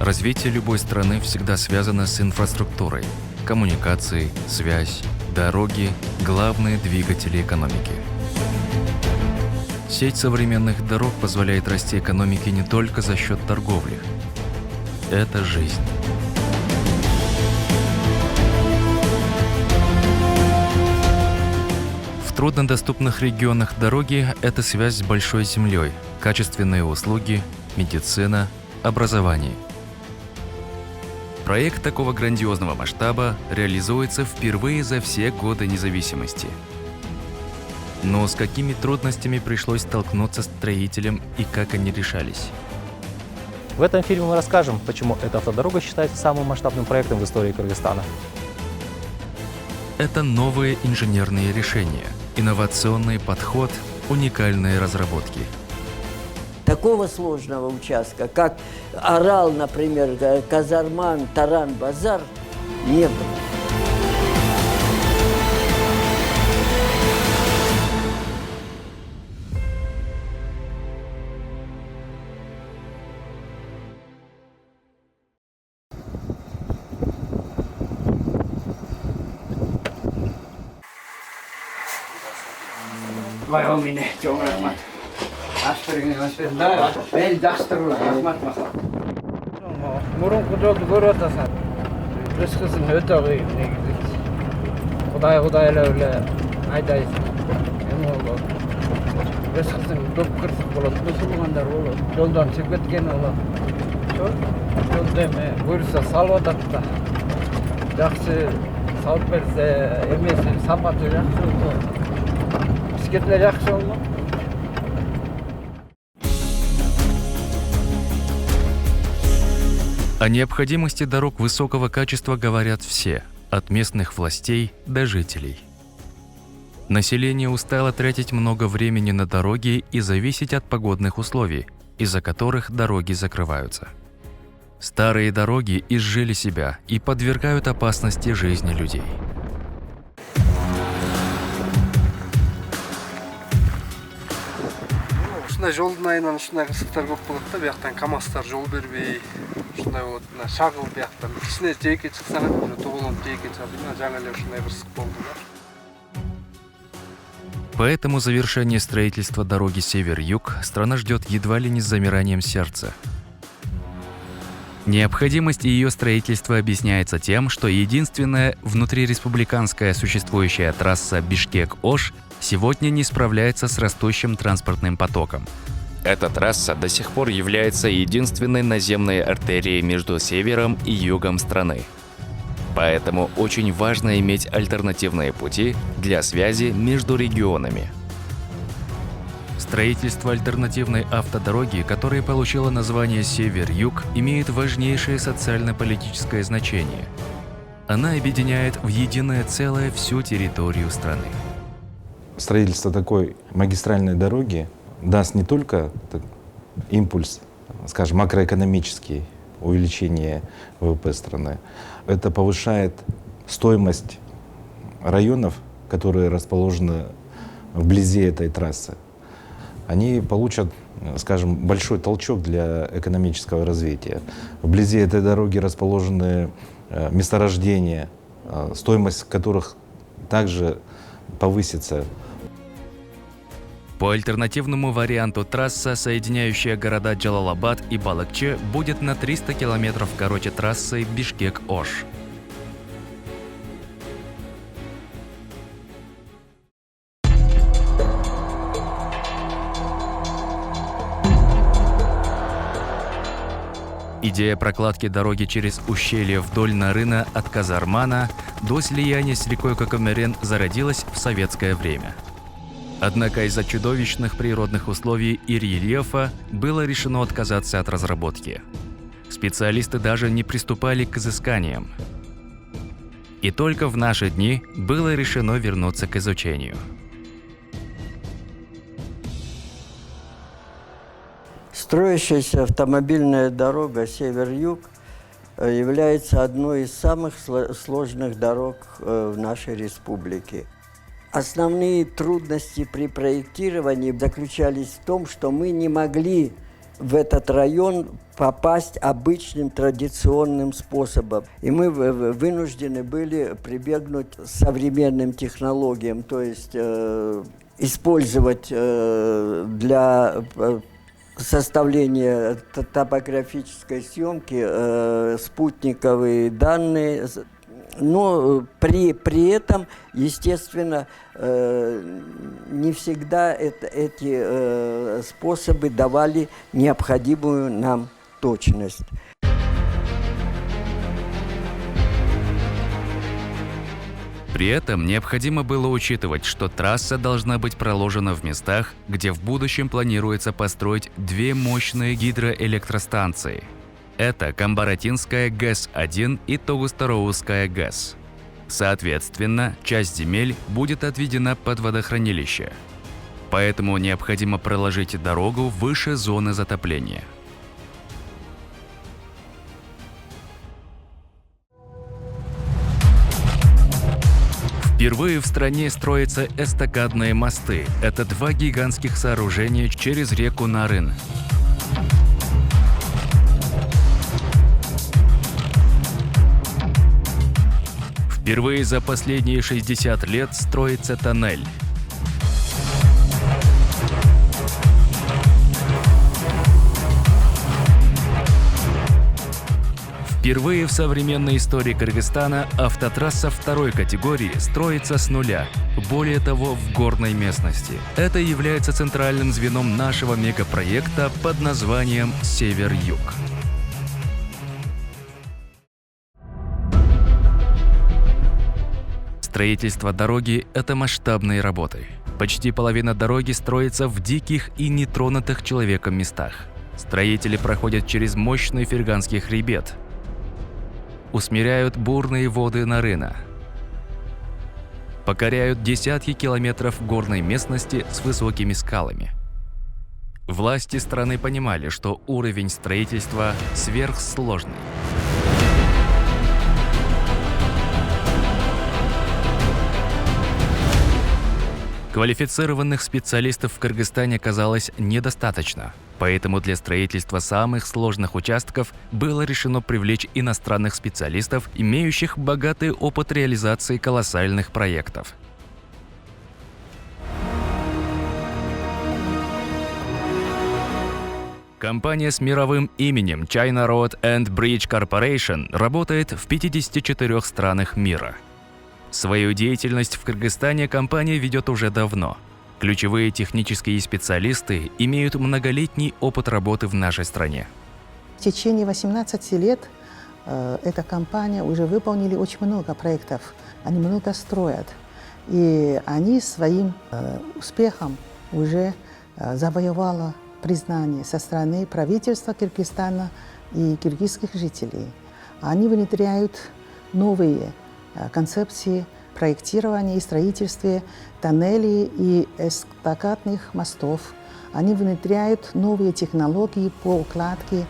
Развитие любой страны всегда связано с инфраструктурой. Коммуникации, связь, дороги – главные двигатели экономики. Сеть современных дорог позволяет расти экономике не только за счет торговли. Это жизнь. В труднодоступных регионах дороги – это связь с большой землей, качественные услуги, медицина, образование. Проект такого грандиозного масштаба реализуется впервые за все годы независимости. Но с какими трудностями пришлось столкнуться строителям и как они решались? В этом фильме мы расскажем, почему эта автодорога считается самым масштабным проектом в истории Кыргызстана. Это новые инженерные решения, инновационный подход, уникальные разработки. Такого сложного участка, как Орал, например, Казарман, Таран, Базар, не было. Мурунку жолду көрүп атасың. Өз кызың өтө кыйын негизи. Кудайлап эле айдайсың. Эми болот. Өз кызың доп кырсык болот, бузулгандар болот, жолдон чыгып кеткен болот. Жолду эми буюрса салып атат да. Жакшы салып берсе, эмеси сапаты жакшы болсо, бискетлер жакшы болмок. О необходимости дорог высокого качества говорят все, от местных властей до жителей. Население устало тратить много времени на дороги и зависеть от погодных условий, из-за которых дороги закрываются. Старые дороги изжили себя и подвергают опасности жизни людей. Ушундай жолдун айынан ушундай кырсыктар көп болот да, бияктан КамАЗдар жол бербей, ушундай болот. Мына шагыл бияктан кичине жээкке чыксаң эле тоголонуп жээкке чыгат. Мына жаңы эле ушундай кырсык болду да. Поэтому завершение строительства дороги Север-Юг страна ждет едва ли не с замиранием сердца. Необходимость ее строительства объясняется тем, что единственная внутриреспубликанская существующая трасса Бишкек-Ош сегодня не справляется с растущим транспортным потоком. Эта трасса до сих пор является единственной наземной артерией между севером и югом страны. Поэтому очень важно иметь альтернативные пути для связи между регионами. Строительство альтернативной автодороги, которая получила название Север-Юг, имеет важнейшее социально-политическое значение. Она объединяет в единое целое всю территорию страны. Строительство такой магистральной дороги даст не только импульс, скажем, макроэкономический, увеличение ВВП страны. Это повышает стоимость районов, которые расположены вблизи этой трассы. Они получат, скажем, большой толчок для экономического развития. Вблизи этой дороги расположены месторождения, стоимость которых также повысится. По альтернативному варианту трасса, соединяющая города Джалалабад и Балыкчы, будет на 300 километров короче трассы Бишкек-Ош. Идея прокладки дороги через ущелье вдоль Нарына от Казармана до слияния с рекой Кокомерен зародилась в советское время. Однако из-за чудовищных природных условий и рельефа было решено отказаться от разработки. Специалисты даже не приступали к изысканиям. И только в наши дни было решено вернуться к изучению. Строящаяся автомобильная дорога Север-Юг является одной из самых сложных дорог в нашей республике. Основные трудности при проектировании заключались в том, что мы не могли в этот район попасть обычным традиционным способом. И мы вынуждены были прибегнуть к современным технологиям, то есть использовать для составления топографической съемки спутниковые данные. Но при этом, естественно, не всегда эти способы давали необходимую нам точность. При этом необходимо было учитывать, что трасса должна быть проложена в местах, где в будущем планируется построить две мощные гидроэлектростанции. Это Камбаратинская ГЭС-1 и Тогуставская ГЭС. Соответственно, часть земель будет отведена под водохранилище. Поэтому необходимо проложить дорогу выше зоны затопления. Впервые в стране строятся эстакадные мосты. Это два гигантских сооружения через реку Нарын. Впервые за последние 60 лет строится тоннель. Впервые в современной истории Кыргызстана автотрасса второй категории строится с нуля, более того, в горной местности. Это является центральным звеном нашего мегапроекта под названием «Север-Юг». Строительство дороги – это масштабные работы. Почти половина дороги строится в диких и нетронутых человеком местах. Строители проходят через мощный Ферганский хребет, усмиряют бурные воды Нарына, покоряют десятки километров горной местности с высокими скалами. Власти страны понимали, что уровень строительства сверхсложный. Квалифицированных специалистов в Кыргызстане оказалось недостаточно, поэтому для строительства самых сложных участков было решено привлечь иностранных специалистов, имеющих богатый опыт реализации колоссальных проектов. Компания с мировым именем China Road and Bridge Corporation работает в 54 странах мира. Свою деятельность в Кыргызстане компания ведет уже давно. Ключевые технические специалисты имеют многолетний опыт работы в нашей стране. В течение 18 лет эта компания уже выполнили очень много проектов, они много строят. И они своим успехом уже завоевали признание со стороны правительства Кыргызстана и киргизских жителей. Они внедряют новые концепции проектирования и строительства тоннелей и эстакадных мостов. Они внедряют новые технологии по укладке.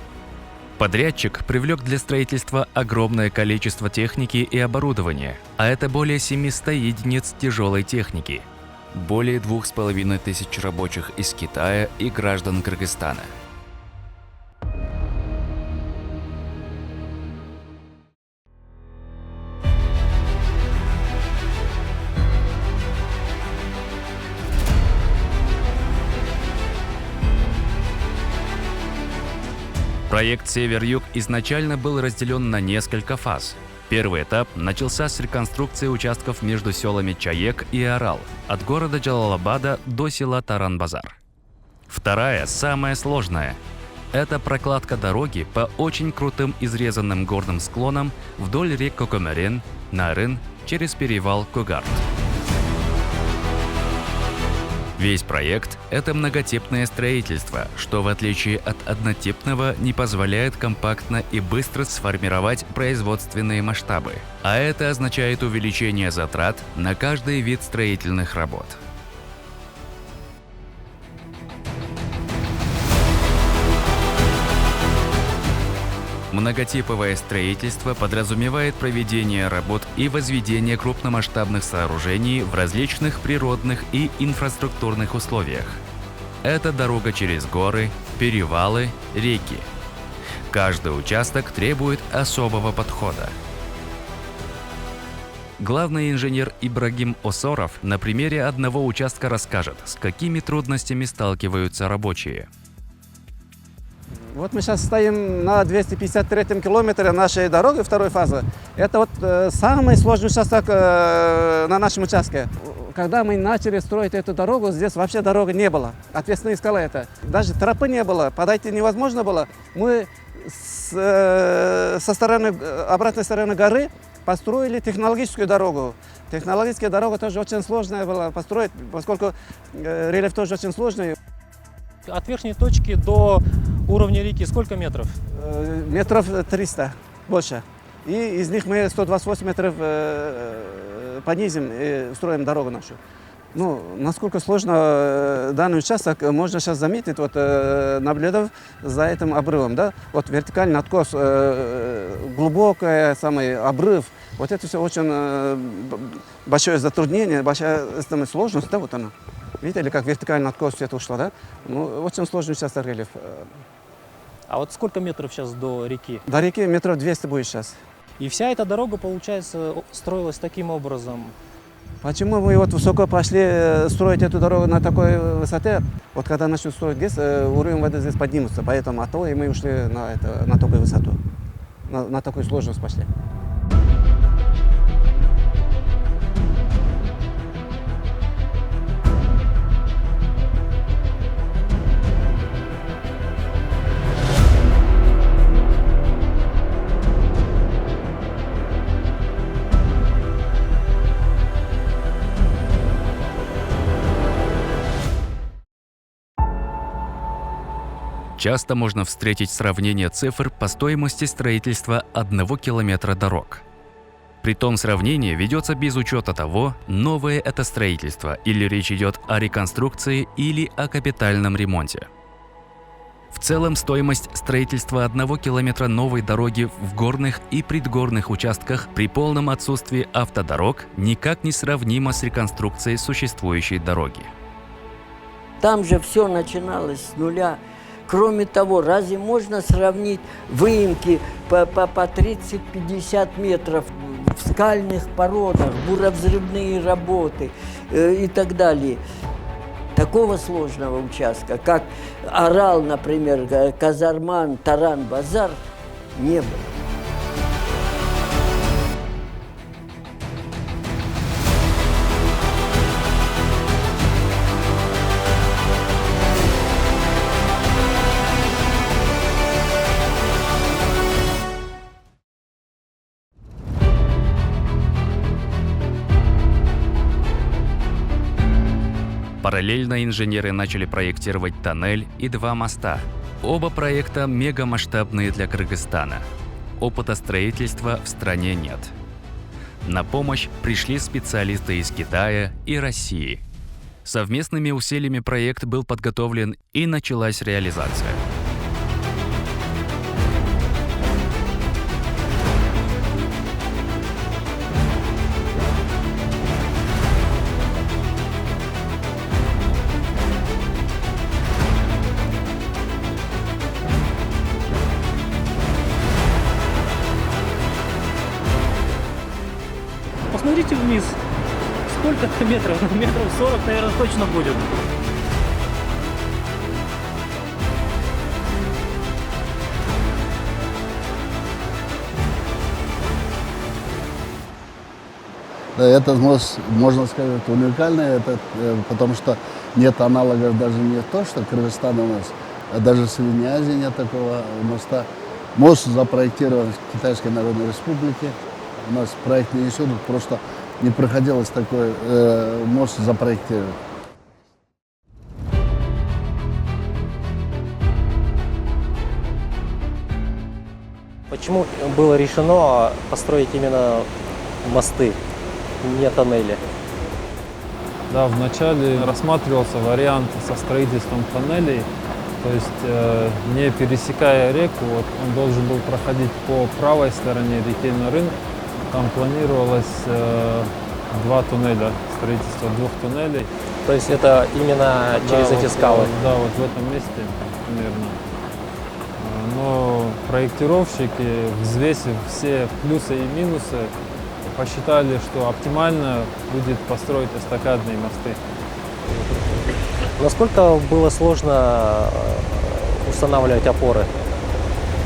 Подрядчик привлек для строительства огромное количество техники и оборудования, а это более 700 единиц тяжелой техники, более 2500 рабочих из Китая и граждан Кыргызстана. Проект «Север-Юг» изначально был разделен на несколько фаз. Первый этап начался с реконструкции участков между селами Чаек и Арал, от города Джалалабада до села Таран-Базар. Вторая, самая сложная – это прокладка дороги по очень крутым изрезанным горным склонам вдоль рек Кокомерен, Нарын, через перевал Кугарт. Весь проект – это многотипное строительство, что в отличие от однотипного не позволяет компактно и быстро сформировать производственные масштабы. А это означает увеличение затрат на каждый вид строительных работ. Многотиповое строительство подразумевает проведение работ и возведение крупномасштабных сооружений в различных природных и инфраструктурных условиях. Это дорога через горы, перевалы, реки. Каждый участок требует особого подхода. Главный инженер Ибрагим Осоров на примере одного участка расскажет, с какими трудностями сталкиваются рабочие. Вот мы сейчас стоим на 253-м километре нашей дороги второй фазы. Это вот самый сложный участок на нашем участке. Когда мы начали строить эту дорогу, здесь вообще дороги не было. Ответственно искала это. Даже тропы не было, подойти невозможно было. Мы со стороны, обратной стороны горы построили технологическую дорогу. Технологическая дорога тоже очень сложная была построить, поскольку рельеф тоже очень сложный. От верхней точки до уровня реки сколько метров? Метров 300, больше. И из них мы 128 метров понизим и строим дорогу нашу. Ну, насколько сложно данный участок, можно сейчас заметить, вот, наблюдав за этим обрывом. Да? Вот вертикальный откос, глубокий самый обрыв. Вот это все очень большое затруднение, большая сложность. Да, вот она. Видели, как вертикальный откос все это ушло, да? Ну, очень сложный участок рельеф. А вот сколько метров сейчас до реки? До реки метров 200 будет сейчас. И вся эта дорога, получается, строилась таким образом. Почему мы вот высоко пошли строить эту дорогу на такой высоте? Вот когда начнут строить здесь, уровень воды здесь поднимется. Поэтому от того и мы ушли на такую высоту, на такую сложность пошли. Часто можно встретить сравнение цифр по стоимости строительства 1 километра дорог. При том сравнении ведется без учета того, новое это строительство или речь идет о реконструкции или о капитальном ремонте. В целом стоимость строительства 1 километра новой дороги в горных и предгорных участках при полном отсутствии автодорог никак не сравнима с реконструкцией существующей дороги. Там же все начиналось с нуля. Кроме того, разве можно сравнить выемки по 30-50 метров в скальных породах, буровзрывные работы и так далее? Такого сложного участка, как Орал, например, Казарман, Таран, Базар, не было. Параллельно инженеры начали проектировать тоннель и 2 моста. Оба проекта мегамасштабные для Кыргызстана. Опыта строительства в стране нет. На помощь пришли специалисты из Китая и России. Совместными усилиями проект был подготовлен и началась реализация. Посмотрите вниз. Сколько-то метров? Метров 40, наверное, точно будет. Да, этот мост, можно сказать, уникальный, потому что нет аналогов даже не то, что Кыргызстан у нас, а даже в Средней Азии нет такого моста. Мост запроектирован в Китайской Народной Республике. У нас проектный институт, просто не приходилось такой мост запроектировать. Почему было решено построить именно мосты, не тоннели? Да, вначале рассматривался вариант со строительством тоннелей, то есть не пересекая реку, вот, он должен был проходить по правой стороне реки Нарын. Там планировалось 2 туннеля, строительство 2 туннелей. То есть это именно через Да, эти вот, скалы? Да, вот в этом месте примерно. Но проектировщики, взвесив все плюсы и минусы, посчитали, что оптимально будет построить эстакадные мосты. Насколько было сложно устанавливать опоры?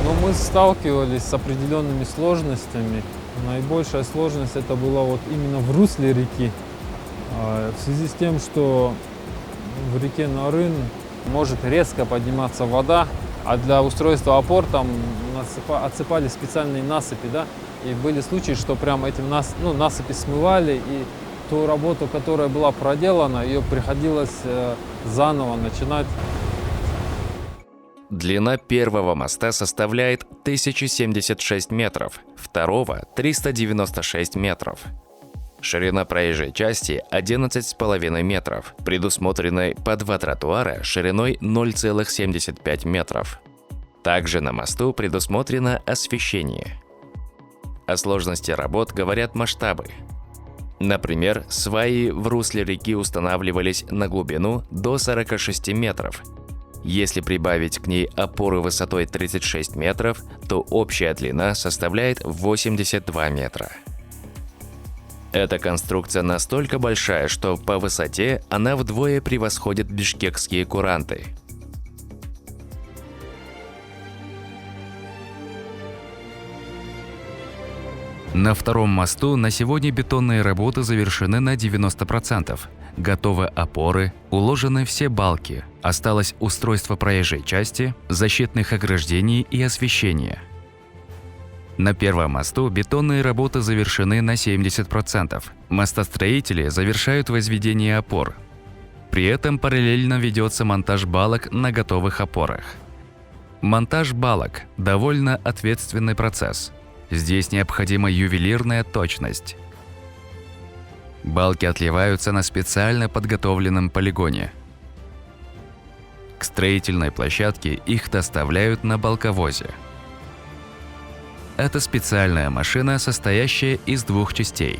Но мы сталкивались с определенными сложностями. Наибольшая сложность это была вот именно в русле реки. В связи с тем, что в реке Нарын может резко подниматься вода, а для устройства опор там отсыпали специальные насыпи, да, и были случаи, что прям эти насыпи смывали, и ту работу, которая была проделана, ее приходилось заново начинать. Длина первого моста составляет 1076 метров, второго – 396 метров. Ширина проезжей части 11,5 метров, предусмотренной по 2 тротуара шириной 0,75 метров. Также на мосту предусмотрено освещение. О сложности работ говорят масштабы. Например, сваи в русле реки устанавливались на глубину до 46 метров. Если прибавить к ней опоры высотой 36 метров, то общая длина составляет 82 метра. Эта конструкция настолько большая, что по высоте она вдвое превосходит бишкекские куранты. На втором мосту на сегодня бетонные работы завершены на 90%. Готовы опоры, уложены все балки. Осталось устройство проезжей части, защитных ограждений и освещения. На первом мосту бетонные работы завершены на 70%. Мостостроители завершают возведение опор. При этом параллельно ведется монтаж балок на готовых опорах. Монтаж балок – довольно ответственный процесс. Здесь необходима ювелирная точность. Балки отливаются на специально подготовленном полигоне. К строительной площадке их доставляют на балковозе. Это специальная машина, состоящая из 2 частей.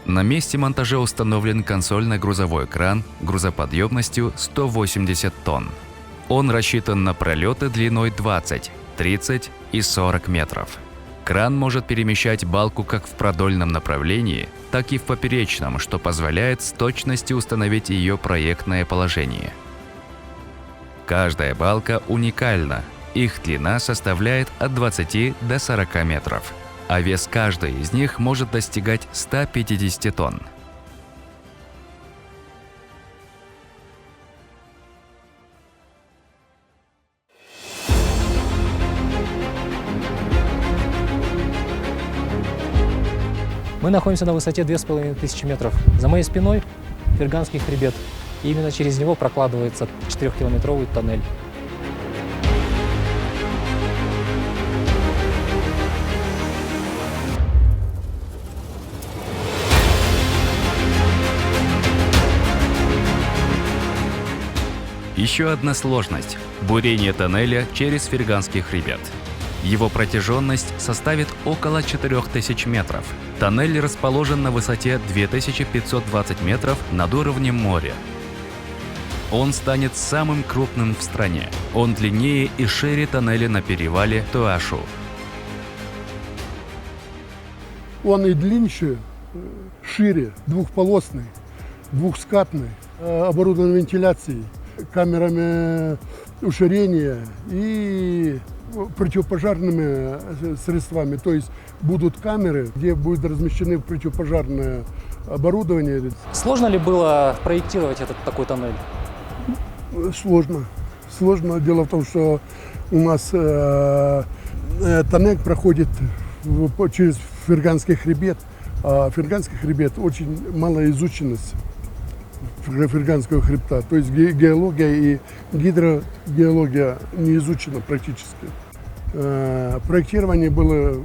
На месте монтажа установлен консольно-грузовой кран грузоподъемностью 180 тонн. Он рассчитан на пролеты длиной 20, 30 и 40 метров. Кран может перемещать балку как в продольном направлении, так и в поперечном, что позволяет с точностью установить ее проектное положение. Каждая балка уникальна. Их длина составляет от 20 до 40 метров, а вес каждой из них может достигать 150 тонн. Мы находимся на высоте 2500 метров. За моей спиной Ферганский хребет. И именно через него прокладывается 4-километровый тоннель. Еще одна сложность – бурение тоннеля через Ферганский хребет. Его протяженность составит около 4000 метров. Тоннель расположен на высоте 2520 метров над уровнем моря. Он станет самым крупным в стране. Он длиннее и шире тоннеля на перевале Туашу. Он и длиннее, шире, двухполосный, двухскатный, оборудован вентиляцией, камерами уширения и противопожарными средствами. То есть будут камеры, где будет размещены противопожарное оборудование. Сложно ли было проектировать такой тоннель? Сложно. Сложно. Дело в том, что у нас тоннель проходит через Ферганский хребет. А Ферганский хребет очень малоизученность Ферганского хребта. То есть геология и гидрогеология не изучена практически. Проектирование было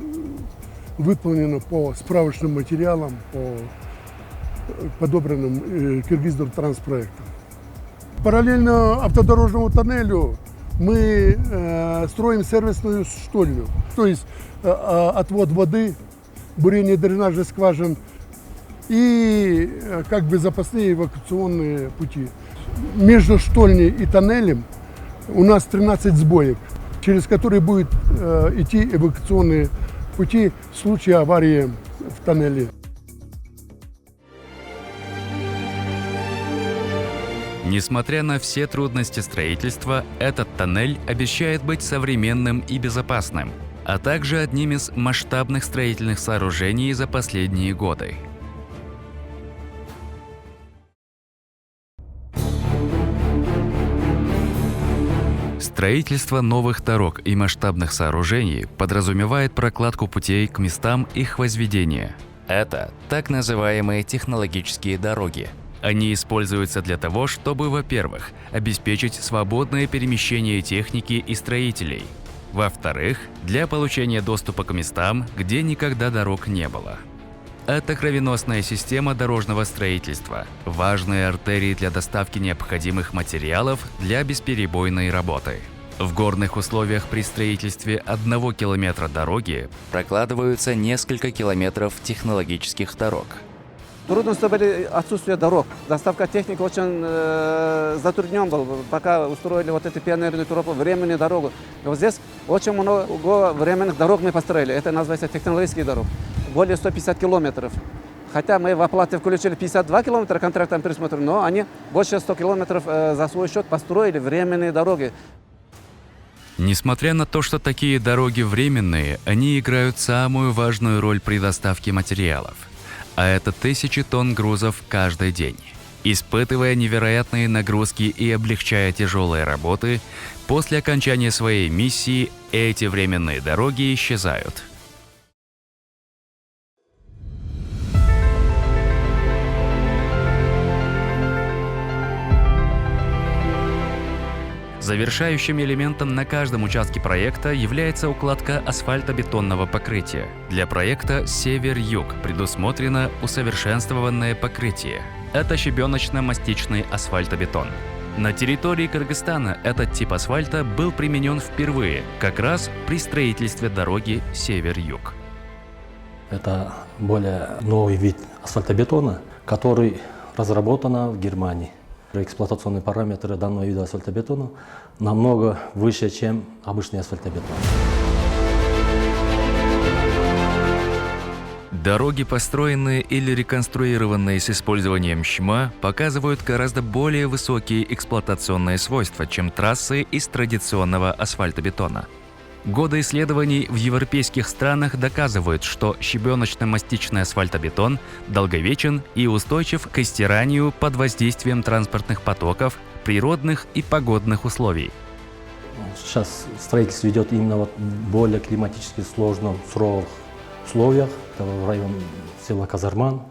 выполнено по справочным материалам, по подобранным Киргиздортранспроектом. Параллельно автодорожному тоннелю мы строим сервисную штольню, то есть отвод воды, бурение дренажных скважин и как бы запасные эвакуационные пути. Между штольней и тоннелем у нас 13 сбоек, через которые будут идти эвакуационные пути в случае аварии в тоннеле. Несмотря на все трудности строительства, этот тоннель обещает быть современным и безопасным, а также одним из масштабных строительных сооружений за последние годы. Строительство новых дорог и масштабных сооружений подразумевает прокладку путей к местам их возведения. Это так называемые технологические дороги. Они используются для того, чтобы, во-первых, обеспечить свободное перемещение техники и строителей. Во-вторых, для получения доступа к местам, где никогда дорог не было. Это кровеносная система дорожного строительства, важные артерии для доставки необходимых материалов для бесперебойной работы. В горных условиях при строительстве 1 километра дороги прокладываются несколько километров технологических дорог. Трудности были отсутствие дорог. Доставка техники очень затруднен был, пока устроили вот эту пионерную тропу, временную дорогу. И вот здесь очень много временных дорог мы построили. Это называется технологические дороги. Более 150 километров. Хотя мы в оплате включили 52 километра, контрактом пересмотрели, но они больше 100 километров за свой счет построили временные дороги. Несмотря на то, что такие дороги временные, они играют самую важную роль при доставке материалов. А это тысячи тонн грузов каждый день. Испытывая невероятные нагрузки и облегчая тяжелые работы, после окончания своей миссии эти временные дороги исчезают. Завершающим элементом на каждом участке проекта является укладка асфальтобетонного покрытия. Для проекта «Север-Юг» предусмотрено усовершенствованное покрытие. Это щебеночно-мастичный асфальтобетон. На территории Кыргызстана этот тип асфальта был применен впервые, как раз при строительстве дороги «Север-Юг». Это более новый вид асфальтобетона, который разработан в Германии. Эксплуатационные параметры данного вида асфальтобетона намного выше, чем обычный асфальтобетон. Дороги, построенные или реконструированные с использованием ЩМА, показывают гораздо более высокие эксплуатационные свойства, чем трассы из традиционного асфальтобетона. Годы исследований в европейских странах доказывают, что щебеночно-мастичный асфальтобетон долговечен и устойчив к истиранию под воздействием транспортных потоков, природных и погодных условий. Сейчас строительство идет именно в более климатически сложных, суровых условиях. Это в районе села Казарман,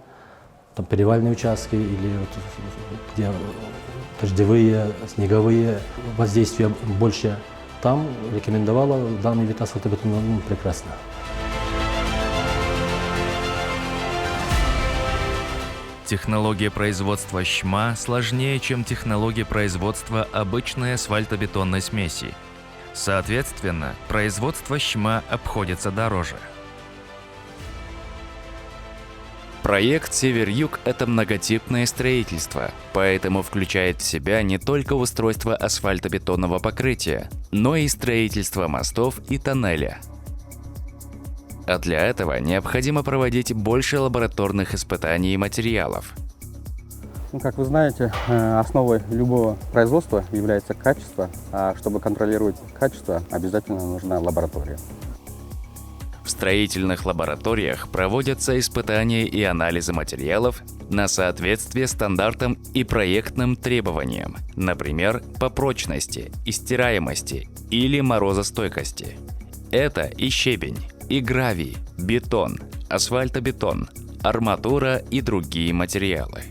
там перевальные участки или вот, где дождевые, снеговые воздействия больше. Там рекомендовала данный вид асфальтобетона прекрасно. Технология производства ЩМА сложнее, чем технология производства обычной асфальтобетонной смеси. Соответственно, производство ЩМА обходится дороже. Проект «Север-Юг» — это многотипное строительство, поэтому включает в себя не только устройство асфальтобетонного покрытия, но и строительство мостов и тоннеля. А для этого необходимо проводить больше лабораторных испытаний материалов. Как вы знаете, основой любого производства является качество, а чтобы контролировать качество, обязательно нужна лаборатория. В строительных лабораториях проводятся испытания и анализы материалов на соответствие стандартам и проектным требованиям, например, по прочности, истираемости или морозостойкости. Это и щебень, и гравий, бетон, асфальтобетон, арматура и другие материалы.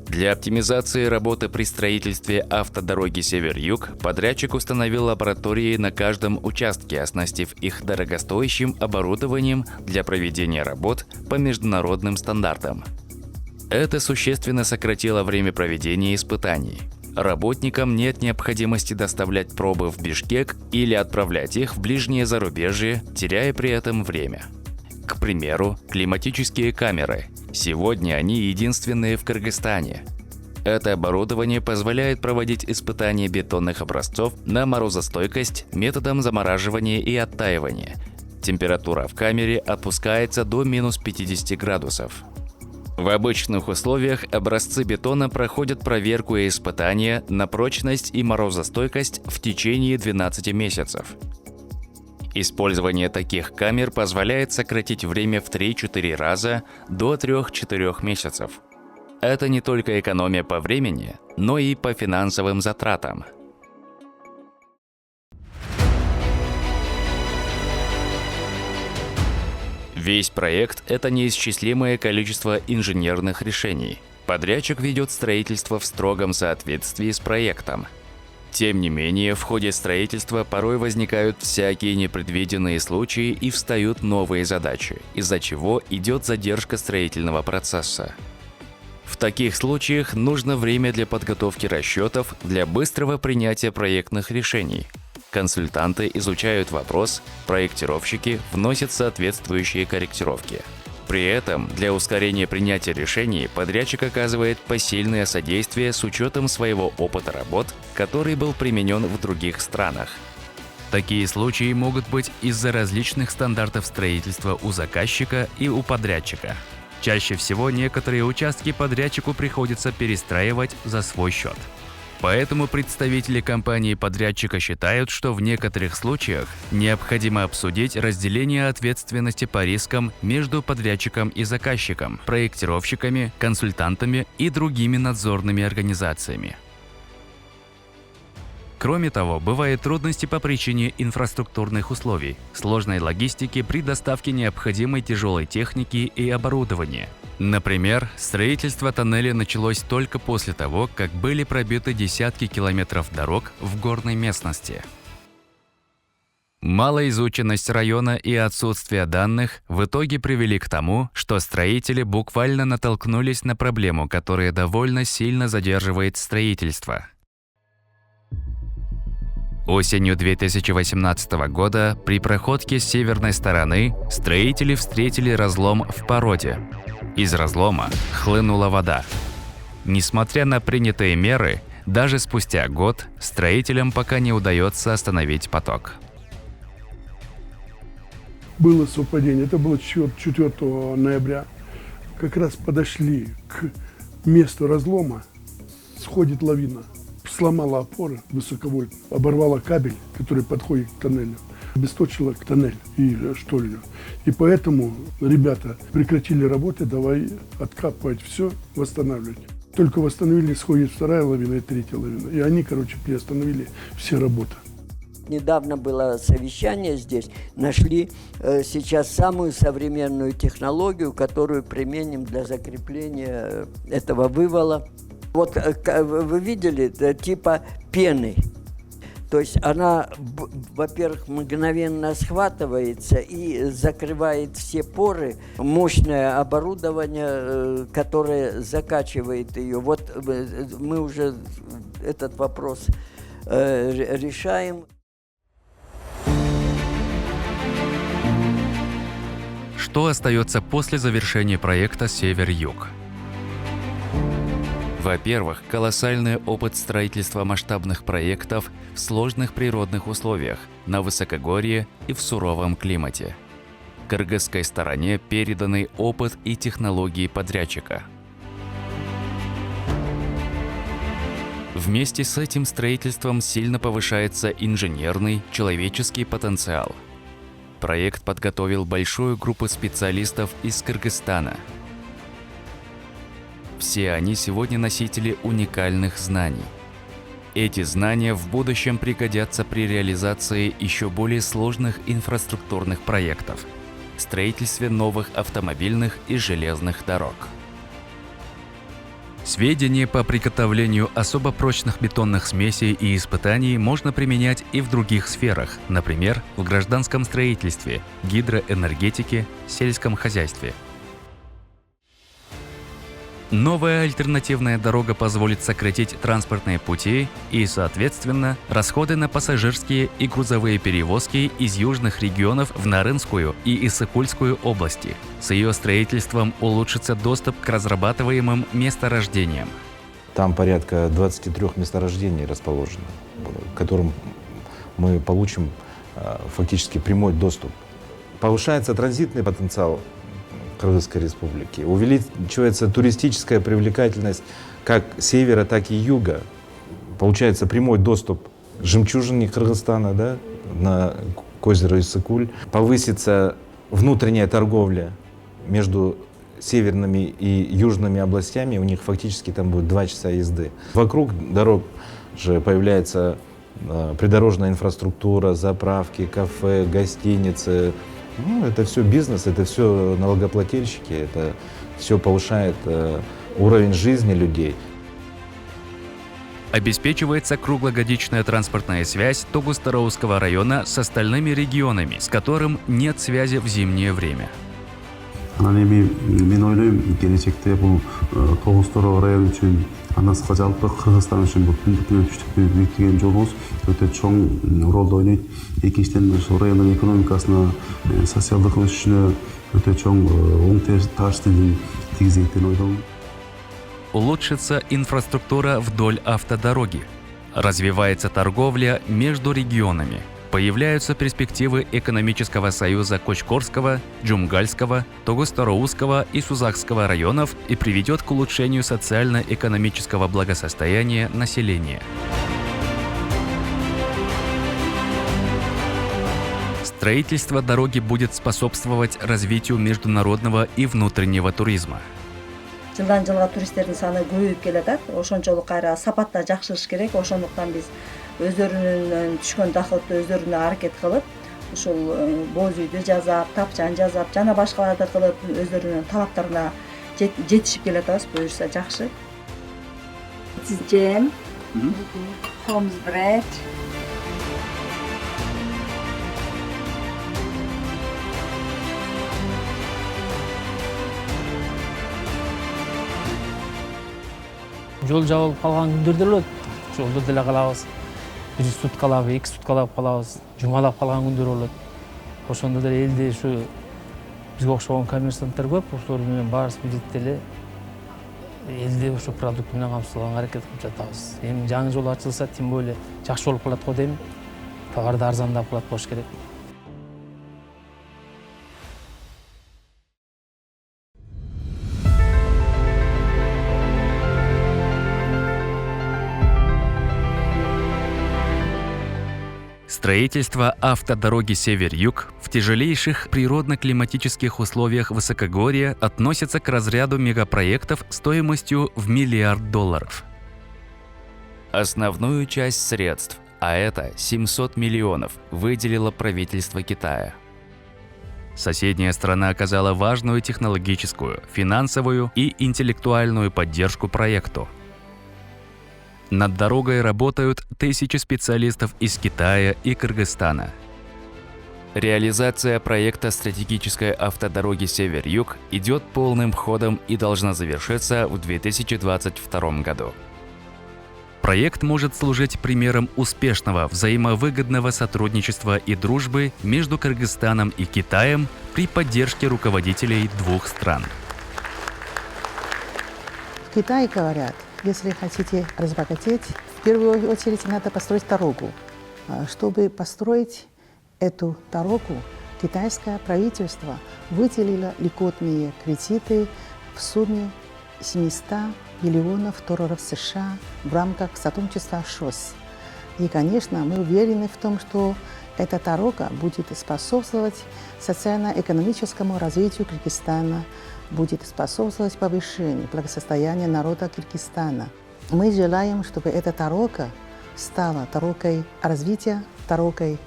Для оптимизации работы при строительстве автодороги Север-Юг подрядчик установил лаборатории на каждом участке, оснастив их дорогостоящим оборудованием для проведения работ по международным стандартам. Это существенно сократило время проведения испытаний. Работникам нет необходимости доставлять пробы в Бишкек или отправлять их в ближнее зарубежье, теряя при этом время. К примеру, климатические камеры. Сегодня они единственные в Кыргызстане. Это оборудование позволяет проводить испытания бетонных образцов на морозостойкость методом замораживания и оттаивания. Температура в камере опускается до минус 50 градусов. В обычных условиях образцы бетона проходят проверку и испытания на прочность и морозостойкость в течение 12 месяцев. Использование таких камер позволяет сократить время в 3-4 раза до 3-4 месяцев. Это не только экономия по времени, но и по финансовым затратам. Весь проект – это неисчислимое количество инженерных решений. Подрядчик ведет строительство в строгом соответствии с проектом. Тем не менее, в ходе строительства порой возникают всякие непредвиденные случаи и встают новые задачи, из-за чего идет задержка строительного процесса. В таких случаях нужно время для подготовки расчетов для быстрого принятия проектных решений. Консультанты изучают вопрос, проектировщики вносят соответствующие корректировки. При этом для ускорения принятия решений подрядчик оказывает посильное содействие с учетом своего опыта работ, который был применен в других странах. Такие случаи могут быть из-за различных стандартов строительства у заказчика и у подрядчика. Чаще всего некоторые участки подрядчику приходится перестраивать за свой счет. Поэтому представители компании-подрядчика считают, что в некоторых случаях необходимо обсудить разделение ответственности по рискам между подрядчиком и заказчиком, проектировщиками, консультантами и другими надзорными организациями. Кроме того, бывают трудности по причине инфраструктурных условий, сложной логистики при доставке необходимой тяжелой техники и оборудования. Например, строительство тоннеля началось только после того, как были пробиты десятки километров дорог в горной местности. Малоизученность района и отсутствие данных в итоге привели к тому, что строители буквально натолкнулись на проблему, которая довольно сильно задерживает строительство. Осенью 2018 года при проходке с северной стороны строители встретили разлом в породе. Из разлома хлынула вода. Несмотря на принятые меры, даже спустя год строителям пока не удается остановить поток. Было совпадение, это было 4 ноября. Как раз подошли к месту разлома, сходит лавина. Сломала опоры высоковольтные, оборвала кабель, который подходит к тоннелю, обесточила тоннель и штольню. И поэтому ребята прекратили работы, давай откапывать все, восстанавливать. Только восстановили, сходит 2-я лавина и 3-я лавина. И они, приостановили все работы. Недавно было совещание здесь, нашли сейчас самую современную технологию, которую применим для закрепления этого вывала. Вот вы видели, типа пены. То есть она, во-первых, мгновенно схватывается и закрывает все поры. Мощное оборудование, которое закачивает ее. Вот мы уже этот вопрос решаем. Что остается после завершения проекта «Север-Юг»? Во-первых, колоссальный опыт строительства масштабных проектов в сложных природных условиях, на высокогорье и в суровом климате. Кыргызской стороне переданы опыт и технологии подрядчика. Вместе с этим строительством сильно повышается инженерный, человеческий потенциал. Проект подготовил большую группу специалистов из Кыргызстана. Все они сегодня носители уникальных знаний. Эти знания в будущем пригодятся при реализации еще более сложных инфраструктурных проектов, строительстве новых автомобильных и железных дорог. Сведения по приготовлению особо прочных бетонных смесей и испытаний можно применять и в других сферах, например, в гражданском строительстве, гидроэнергетике, сельском хозяйстве. Новая альтернативная дорога позволит сократить транспортные пути и, соответственно, расходы на пассажирские и грузовые перевозки из южных регионов в Нарынскую и Иссыкульскую области. С ее строительством улучшится доступ к разрабатываемым месторождениям. Там порядка 23 месторождений расположено, к которым мы получим фактически прямой доступ. Повышается транзитный потенциал Кыргызской республики, увеличивается туристическая привлекательность как севера, так и юга. Получается прямой доступ к жемчужине Кыргызстана, да, к озеру Иссыкуль. Повысится внутренняя торговля между северными и южными областями. У них фактически там будет 2 часа езды. Вокруг дорог же появляется придорожная инфраструктура, заправки, кафе, гостиницы. Ну, это все бизнес, это все налогоплательщики, это все повышает уровень жизни людей. Обеспечивается круглогодичная транспортная связь Тогуз-Тарауского района с остальными регионами, с которым нет связи в зимнее время. Мен ойлойм, келечекте бул Тогуз-Тара району үчүн андан жалпы Кыргызстан үчүн бул түштүктү бекиткен жолубуз өтө чоң ролду ойнойт. Экинчиден ошол райондун экономикасына, социалдык өсүшүнө өтө чоң оң таасирин тийгизет деп ойлойм. Улучшится инфраструктура вдоль автодороги. Развивается торговля между регионами. Появляются перспективы экономического союза Кочкорского, Джумгальского, Тогуз-Тарауского и Сузакского районов и приведет к улучшению социально-экономического благосостояния населения. Строительство дороги будет способствовать развитию международного и внутреннего туризма. Жылдан жылга туристтердин саны көбөйүп келатат. Ошончолук кайра сапат да жакшырыш керек. Ошондуктан биз өздөрүнүн түшкөн дахылды өздөрүнө аракет кылып, ушул боз үйдү жасап, тапчан жасап, жана башкаларды кылып өздөрүнүн талаптарына жетишип келатабыз. Буюрса жакшы. This is jam, Holmes bread. Жол жабылып калган күндөр деле болот. Жолдо деле калабыз. 1 суткалап, 2 суткалап калабыз. Жумалап калган күндөр болот. Ошондо деле элде ушу бизге окшогон коммерсанттар көп. Ошолор менен баарыбыз милдеттүү эле элде ошо продукт менен камсыздоого аракет кылып жатабыз. Эми жаңы жол ачылса, тем более жакшы болуп калат го дейм. Товарды арзандап кылат болуш керек. Строительство автодороги Север-Юг в тяжелейших природно-климатических условиях высокогорья относится к разряду мегапроектов стоимостью в $1 миллиард. Основную часть средств, а это 700 миллионов, выделило правительство Китая. Соседняя страна оказала важную технологическую, финансовую и интеллектуальную поддержку проекту. Над дорогой работают тысячи специалистов из Китая и Кыргызстана. Реализация проекта стратегической автодороги Север-Юг идет полным ходом и должна завершиться в 2022 году. Проект может служить примером успешного взаимовыгодного сотрудничества и дружбы между Кыргызстаном и Китаем при поддержке руководителей двух стран. В Китае говорят, если хотите разбогатеть, в первую очередь надо построить дорогу. Чтобы построить эту дорогу, китайское правительство выделило льготные кредиты в сумме 700 миллионов долларов США в рамках сотрудничества ШОС. И, конечно, мы уверены в том, что эта дорога будет способствовать социально-экономическому развитию Кыргызстана, будет способствовать повышению благосостояния народа Кыргызстана. Мы желаем, чтобы эта дорога стала дорогой развития, дорогой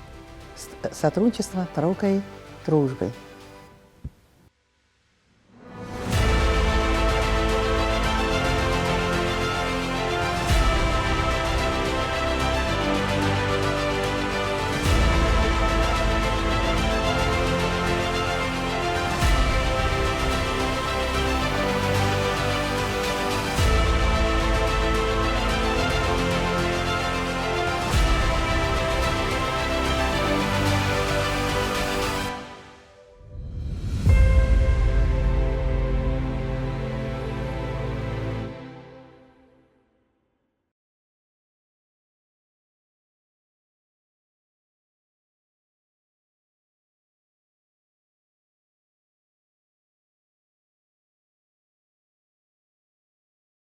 сотрудничества, дорогой дружбы.